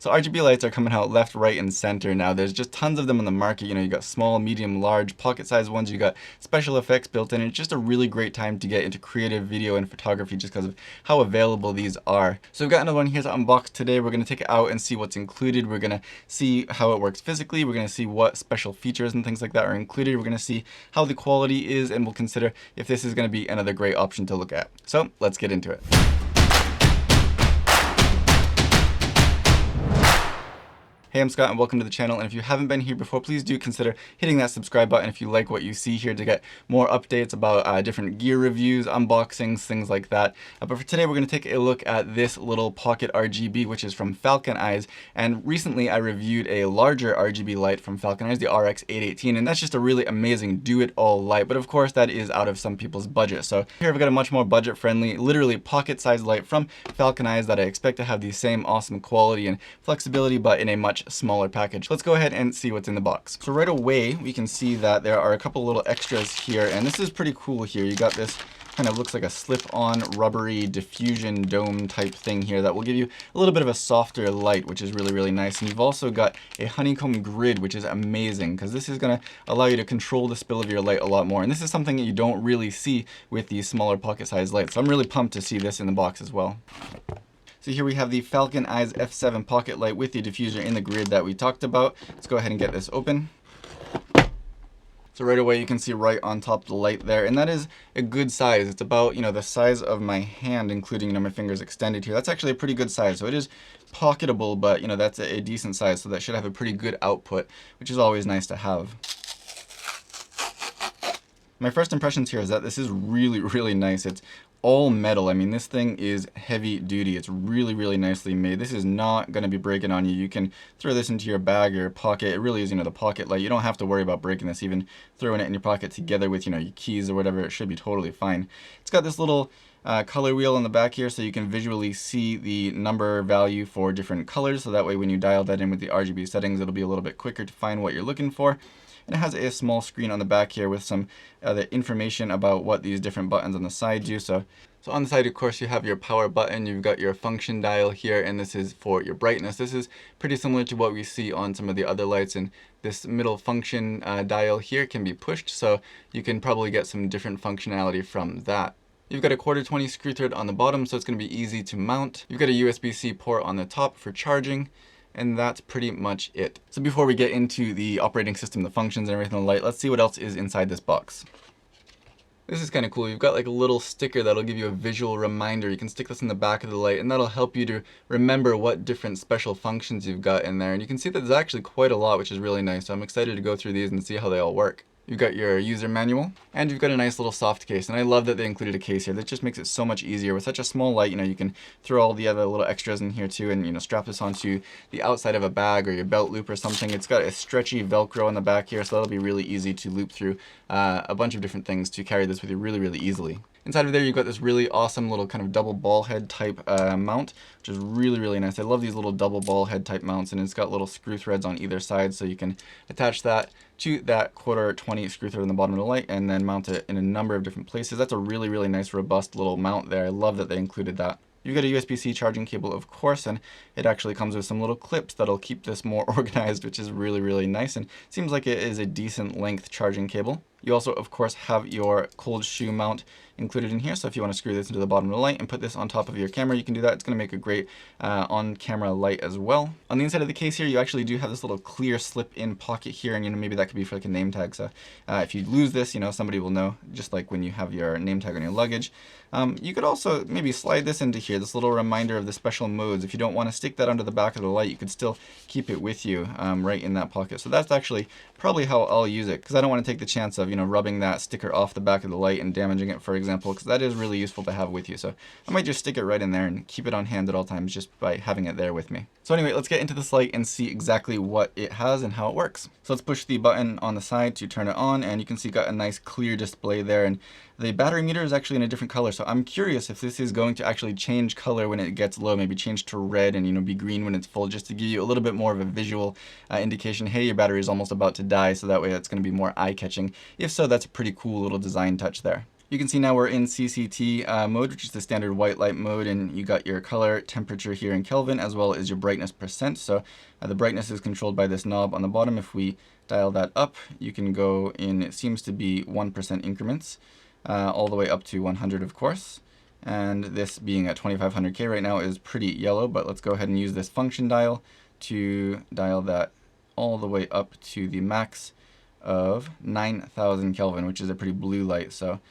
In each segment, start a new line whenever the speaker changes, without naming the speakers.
So RGB lights are coming out left, right, and center now. There's just tons of them on the market. You know, you got small, medium, large, pocket-sized ones. You got special effects built in. It's just a really great time to get into creative video and photography just because of how available these are. So we've got another one here to unbox today. We're going to take it out and see what's included. We're going to see how it works physically. We're going to see what special features and things like that are included. We're going to see how the quality is, and we'll consider if this is going to be another great option to look at. So let's get into it. Hey, I'm Scott and welcome to the channel, and if you haven't been here before, please do consider hitting that subscribe button if you like what you see here to get more updates about different gear reviews, unboxings, things like that. But for today, we're going to take a look at this little pocket RGB, which is from FalconEyes, and recently I reviewed a larger RGB light from FalconEyes, the RX818, and that's just a really amazing do-it-all light, but of course that is out of some people's budget. So here I've got a much more budget-friendly, literally pocket-sized light from FalconEyes that I expect to have the same awesome quality and flexibility, but in a much smaller package. Let's go ahead and see what's in the box. So right away, we can see that there are a couple little extras here, and this is pretty cool here. You got this kind of looks like a slip-on rubbery diffusion dome type thing here that will give you a little bit of a softer light, which is really, really nice. And you've also got a honeycomb grid, which is amazing because this is going to allow you to control the spill of your light a lot more. And this is something that you don't really see with these smaller pocket-sized lights. So I'm really pumped to see this in the box as well. So here we have the FalconEyes F7 pocket light with the diffuser in the grid that we talked about. Let's go ahead and get this open. So right away you can see right on top of the light there, and that is a good size. It's about, you know, the size of my hand, including, you know, my fingers extended here. That's actually a pretty good size. So it is pocketable, but, you know, that's a decent size, so that should have a pretty good output, which is always nice to have. My first impressions here is that this is really, really nice. It's all metal. I mean, this thing is heavy duty. It's really, really nicely made. This is not going to be breaking on you. You can throw this into your bag or your pocket. It really is, you know, the pocket light. You don't have to worry about breaking this. Even throwing it in your pocket together with, you know, your keys or whatever, it should be totally fine. It's got this little color wheel on the back here, so you can visually see the number value for different colors. So that way when you dial that in with the RGB settings, it'll be a little bit quicker to find what you're looking for. And it has a small screen on the back here with some other information about what these different buttons on the side do. So on the side, of course, you have your power button, you've got your function dial here, and this is for your brightness. This is pretty similar to what we see on some of the other lights, and this middle function dial here can be pushed, so you can probably get some different functionality from that. You've got a 1/4-20 screw thread on the bottom, so it's going to be easy to mount. You've got a USB-C port on the top for charging. And that's pretty much it. So before we get into the operating system, the functions and everything on the light, let's see what else is inside this box. This is kind of cool. You've got like a little sticker that'll give you a visual reminder. You can stick this in the back of the light, and that'll help you to remember what different special functions you've got in there. And you can see that there's actually quite a lot, which is really nice. So I'm excited to go through these and see how they all work. You've got your user manual, and you've got a nice little soft case, and I love that they included a case here. That just makes it so much easier. With such a small light, you know, you can throw all the other little extras in here too, and, you know, strap this onto the outside of a bag or your belt loop or something. It's got a stretchy Velcro on the back here, so that'll be really easy to loop through a bunch of different things to carry this with you really, really easily. Inside of there, you've got this really awesome little kind of double ball head type mount, which is really, really nice. I love these little double ball head type mounts, and it's got little screw threads on either side, so you can attach that to that 1/4-20 screw thread on the bottom of the light and then mount it in a number of different places. That's a really, really nice, robust little mount there. I love that they included that. You've got a USB-C charging cable, of course, and it actually comes with some little clips that'll keep this more organized, which is really, really nice, and seems like it is a decent length charging cable. You also, of course, have your cold shoe mount included in here, so if you want to screw this into the bottom of the light and put this on top of your camera, you can do that. It's going to make a great on-camera light as well. On the inside of the case here, you actually do have this little clear slip-in pocket here, and, you know, maybe that could be for like a name tag, so if you lose this, you know, somebody will know, just like when you have your name tag on your luggage. You could also maybe slide this into here, this little reminder of the special modes. If you don't want to stick that under the back of the light, you could still keep it with you right in that pocket. So that's actually probably how I'll use it, because I don't want to take the chance of, you know, rubbing that sticker off the back of the light and damaging it, for example, because that is really useful to have with you. So I might just stick it right in there and keep it on hand at all times just by having it there with me. So anyway, let's get into this light and see exactly what it has and how it works. So let's push the button on the side to turn it on, and you can see got a nice clear display there, and the battery meter is actually in a different color. So I'm curious if this is going to actually change color when it gets low, maybe change to red and, you know, be green when it's full, just to give you a little bit more of a visual indication. Hey, your battery is almost about to die, so that way that's going to be more eye-catching. If so, that's a pretty cool little design touch there. You can see now we're in CCT mode, which is the standard white light mode, and you got your color temperature here in Kelvin as well as your brightness percent. So the brightness is controlled by this knob on the bottom. If we dial that up, you can go in, it seems to be 1% increments, all the way up to 100, of course. And this being at 2500K right now is pretty yellow, but let's go ahead and use this function dial to dial that all the way up to the max of 9000 Kelvin, which is a pretty blue light. So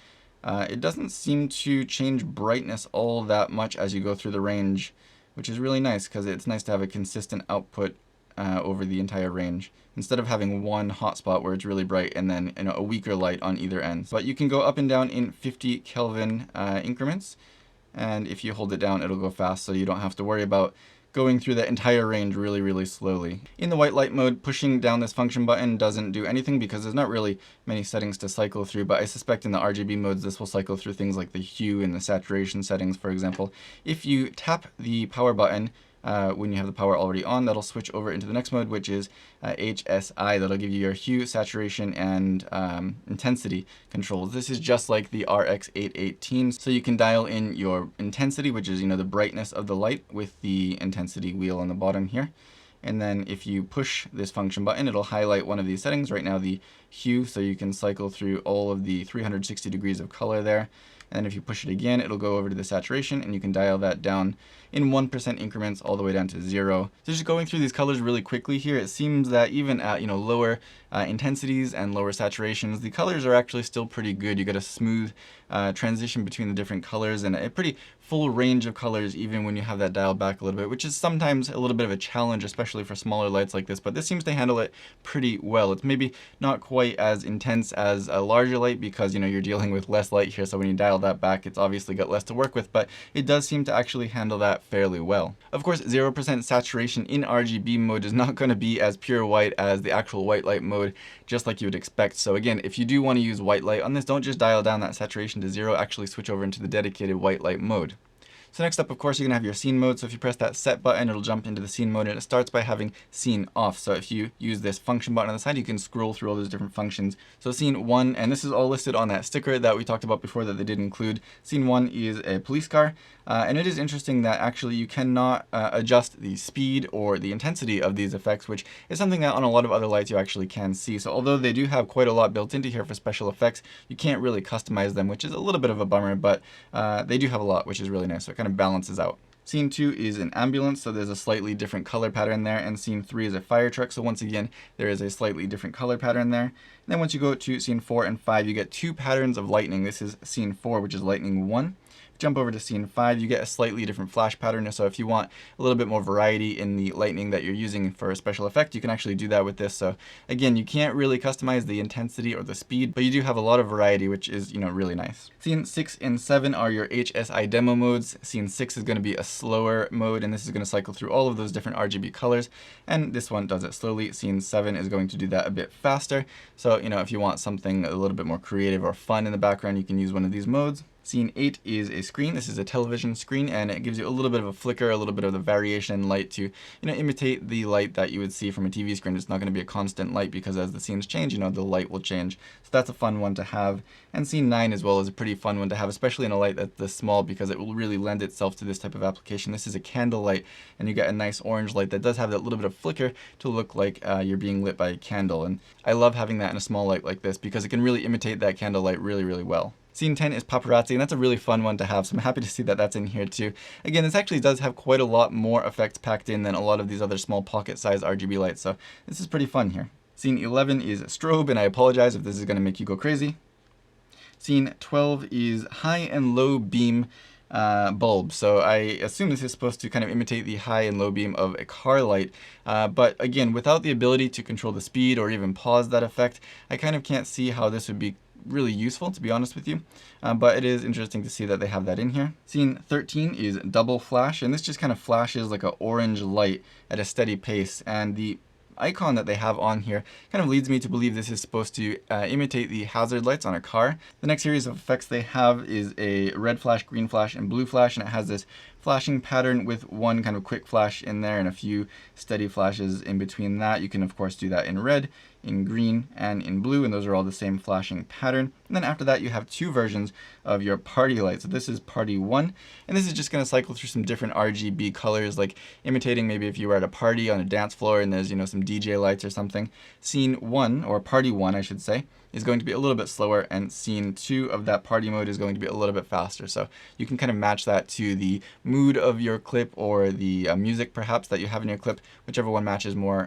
it doesn't seem to change brightness all that much as you go through the range, which is really nice because it's nice to have a consistent output over the entire range, instead of having one hotspot where it's really bright and then a weaker light on either end. But you can go up and down in 50 Kelvin increments, and if you hold it down, it'll go fast, so you don't have to worry about going through that entire range really, really slowly. In the white light mode, pushing down this function button doesn't do anything because there's not really many settings to cycle through, but I suspect in the RGB modes this will cycle through things like the hue and the saturation settings, for example. If you tap the power button when you have the power already on, that'll switch over into the next mode, which is HSI. That'll give you your hue, saturation, and intensity controls. This is just like the RX 818, so you can dial in your intensity, which is the brightness of the light, with the intensity wheel on the bottom here. And then if you push this function button, it'll highlight one of these settings, right now the hue, so you can cycle through all of the 360 degrees of color there. And if you push it again, it'll go over to the saturation, and you can dial that down in 1% increments all the way down to 0. So just going through these colors really quickly here, it seems that even at lower intensities and lower saturations, the colors are actually still pretty good. You get a smooth transition between the different colors and a pretty full range of colors even when you have that dialed back a little bit, which is sometimes a little bit of a challenge, especially for smaller lights like this, but this seems to handle it pretty well. It's maybe not quite as intense as a larger light because you're dealing with less light here, so when you dial that back, it's obviously got less to work with, but it does seem to actually handle that fairly well. Of course, 0% saturation in RGB mode is not going to be as pure white as the actual white light mode, just like you would expect. So again, if you do want to use white light on this, don't just dial down that saturation to 0, actually switch over into the dedicated white light mode. So next up, of course, you're going to have your scene mode. So if you press that set button, it'll jump into the scene mode, and it starts by having scene off. So if you use this function button on the side, you can scroll through all those different functions. So scene 1, and this is all listed on that sticker that we talked about before that they did include. Scene 1 is a police car. And it is interesting that actually you cannot adjust the speed or the intensity of these effects, which is something that on a lot of other lights you actually can see. So although they do have quite a lot built into here for special effects, you can't really customize them, which is a little bit of a bummer, but they do have a lot, which is really nice. So it kind of balances out. Scene 2 is an ambulance, so there's a slightly different color pattern there, and scene 3 is a fire truck, so once again, there is a slightly different color pattern there. And then once you go to scene 4 and 5, you get 2 patterns of lightning. This is scene 4, which is lightning 1. Jump over to scene 5, you get a slightly different flash pattern, so if you want a little bit more variety in the lightning that you're using for a special effect, you can actually do that with this. So again, you can't really customize the intensity or the speed, but you do have a lot of variety, which is really nice. Scene 6 and 7 are your HSI demo modes. Scene 6 is going to be a slower mode, and this is going to cycle through all of those different RGB colors, and this one does it slowly. Scene 7 is going to do that a bit faster, so if you want something a little bit more creative or fun in the background, you can use one of these modes. Scene 8 is a screen. This is a television screen, and it gives you a little bit of a flicker, a little bit of the variation in light to, imitate the light that you would see from a TV screen. It's not going to be a constant light because as the scenes change, the light will change. So that's a fun one to have. And scene 9 as well is a pretty fun one to have, especially in a light that's this small, because it will really lend itself to this type of application. This is a candle light, and you get a nice orange light that does have that little bit of flicker to look like you're being lit by a candle. And I love having that in a small light like this because it can really imitate that candle light really, really well. Scene 10 is Paparazzi, and that's a really fun one to have, so I'm happy to see that that's in here too. Again, this actually does have quite a lot more effects packed in than a lot of these other small pocket-sized RGB lights, so this is pretty fun here. Scene 11 is strobe, and I apologize if this is going to make you go crazy. Scene 12 is high and low beam bulb. So I assume this is supposed to kind of imitate the high and low beam of a car light, but again, without the ability to control the speed or even pause that effect, I kind of can't see how this would be really useful, to be honest with you, but it is interesting to see that they have that in here. Scene 13 is double flash, and this just kind of flashes like an orange light at a steady pace, and the icon that they have on here kind of leads me to believe this is supposed to imitate the hazard lights on a car. The next series of effects they have is a red flash, green flash, and blue flash, and it has this flashing pattern with one kind of quick flash in there and a few steady flashes in between that. You can of course do that in red, in green, and in blue, and those are all the same flashing pattern. And then after that you have two versions of your party light. So this is party 1, and this is just going to cycle through some different RGB colors, like imitating maybe if you were at a party on a dance floor and there's, some DJ lights or something. Scene 1, or party 1 I should say, is going to be a little bit slower, and scene 2 of that party mode is going to be a little bit faster. So you can kind of match that to the mood of your clip, or the music perhaps that you have in your clip, whichever one matches more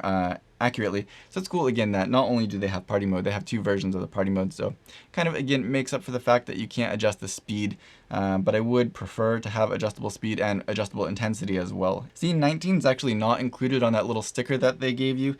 accurately. So it's cool again that not only do they have party mode, they have two versions of the party mode. So kind of again makes up for the fact that you can't adjust the speed, but I would prefer to have adjustable speed and adjustable intensity as well. Scene 19 is actually not included on that little sticker that they gave you.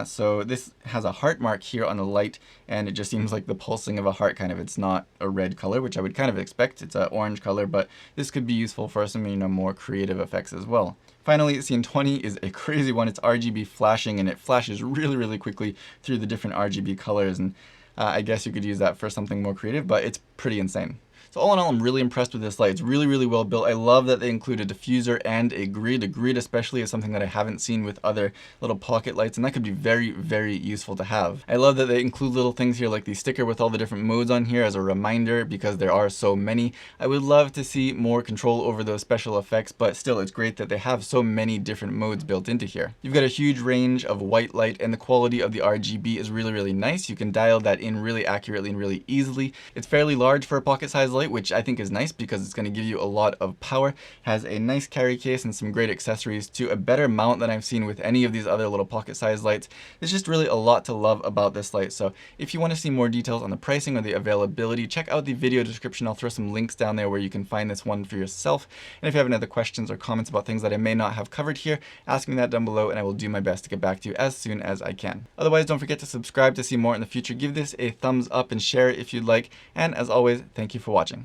So this has a heart mark here on the light, and it just seems like the pulsing of a heart kind of. It's not a red color, which I would kind of expect. It's an orange color, but this could be useful for some more creative effects as well. Finally, scene 20 is a crazy one. It's RGB flashing, and it flashes really, really quickly through the different RGB colors. And I guess you could use that for something more creative, but it's pretty insane. So all in all, I'm really impressed with this light. It's really, really well built. I love that they include a diffuser and a grid. A grid especially is something that I haven't seen with other little pocket lights, and that could be very, very useful to have. I love that they include little things here like the sticker with all the different modes on here as a reminder, because there are so many. I would love to see more control over those special effects, but still it's great that they have so many different modes built into here. You've got a huge range of white light, and the quality of the RGB is really, really nice. You can dial that in really accurately and really easily. It's fairly large for a pocket size light, which I think is nice because it's going to give you a lot of power. Has a nice carry case and some great accessories to a better mount than I've seen with any of these other little pocket size lights. There's just really a lot to love about this light. So if you want to see more details on the pricing or the availability, check out the video description. I'll throw some links down there where you can find this one for yourself. And if you have any other questions or comments about things that I may not have covered here, ask me that down below and I will do my best to get back to you as soon as I can. Otherwise, don't forget to subscribe to see more in the future. Give this a thumbs up and share it if you'd like. And as always, thank you for watching.